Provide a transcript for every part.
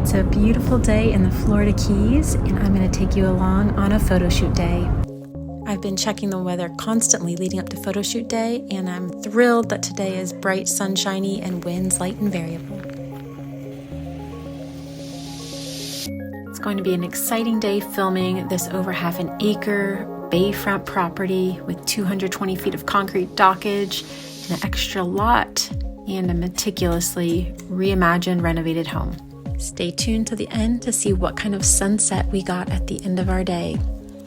It's a beautiful day in the Florida Keys, and I'm going to take you along on a photo shoot day. I've been checking the weather constantly leading up to photo shoot day, and I'm thrilled that today is bright, sunshiny, and winds light and variable. It's going to be an exciting day filming this over half an acre Bayfront property with 220 feet of concrete dockage, an extra lot, and a meticulously reimagined renovated home. Stay tuned to the end to see what kind of sunset we got at the end of our day.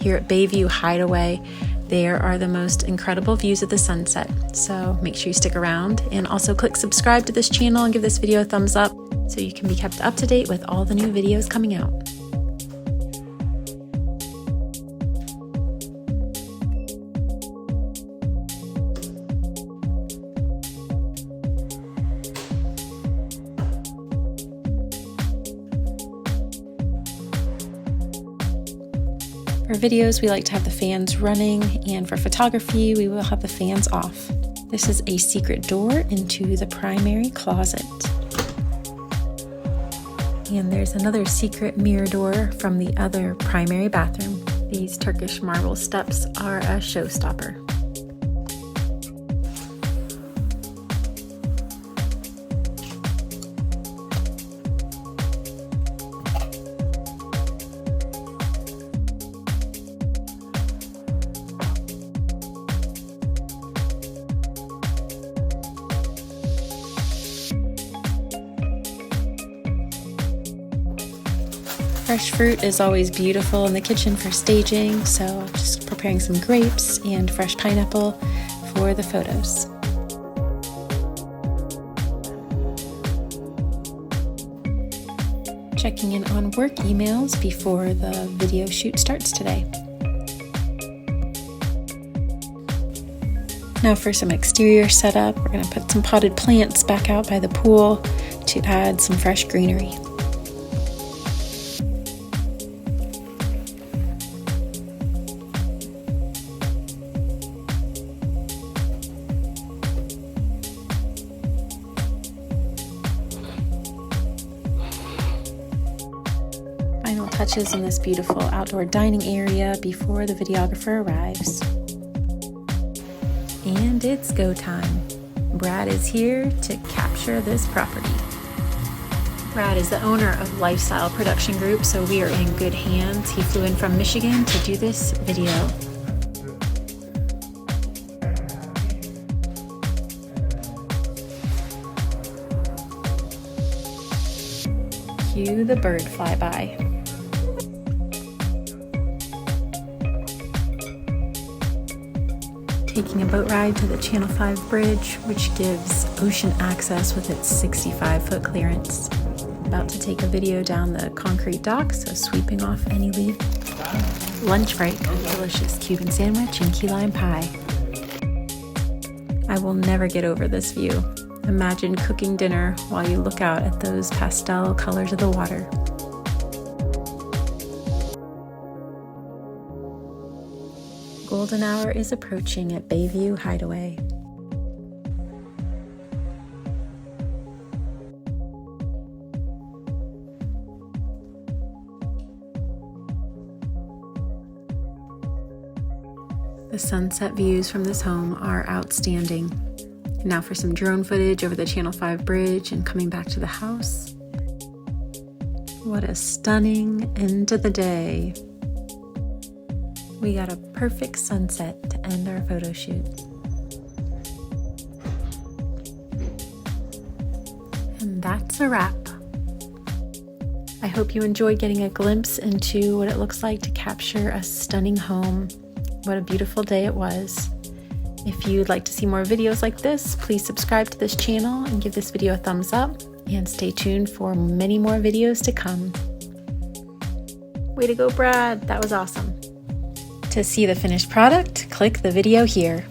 Here at BAYVIEW Hideaway, there are the most incredible views of the sunset, so make sure you stick around and also click subscribe to this channel and give this video a thumbs up so you can be kept up to date with all the new videos coming out. For videos, we like to have the fans running, and for photography, we will have the fans off. This is a secret door into the primary closet. And there's another secret mirror door from the other primary bathroom. These Turkish marble steps are a showstopper. Fresh fruit is always beautiful in the kitchen for staging, so I'm just preparing some grapes and fresh pineapple for the photos. Checking in on work emails before the video shoot starts today. Now for some exterior setup, we're going to put some potted plants back out by the pool to add some fresh greenery. Final touches in this beautiful outdoor dining area before the videographer arrives. And it's go time. Brad is here to capture this property. Brad is the owner of Lifestyle Production Group, so we are in good hands. He flew in from Michigan to do this video. Cue the bird flyby. Taking a boat ride to the Channel 5 bridge, which gives ocean access with its 65-foot clearance. About to take a video down the concrete dock, so sweeping off any leaf. Lunch break, delicious Cuban sandwich and key lime pie. I will never get over this view. Imagine cooking dinner while you look out at those pastel colors of the water. Golden hour is approaching at BAYVIEW Hideaway. The sunset views from this home are outstanding. Now for some drone footage over the Channel 5 bridge and coming back to the house. What a stunning end to the day. We got a perfect sunset to end our photo shoot. And that's a wrap. I hope you enjoyed getting a glimpse into what it looks like to capture a stunning home. What a beautiful day it was. If you'd like to see more videos like this, please subscribe to this channel and give this video a thumbs up, and stay tuned for many more videos to come. Way to go, Brad. That was awesome. To see the finished product, click the video here.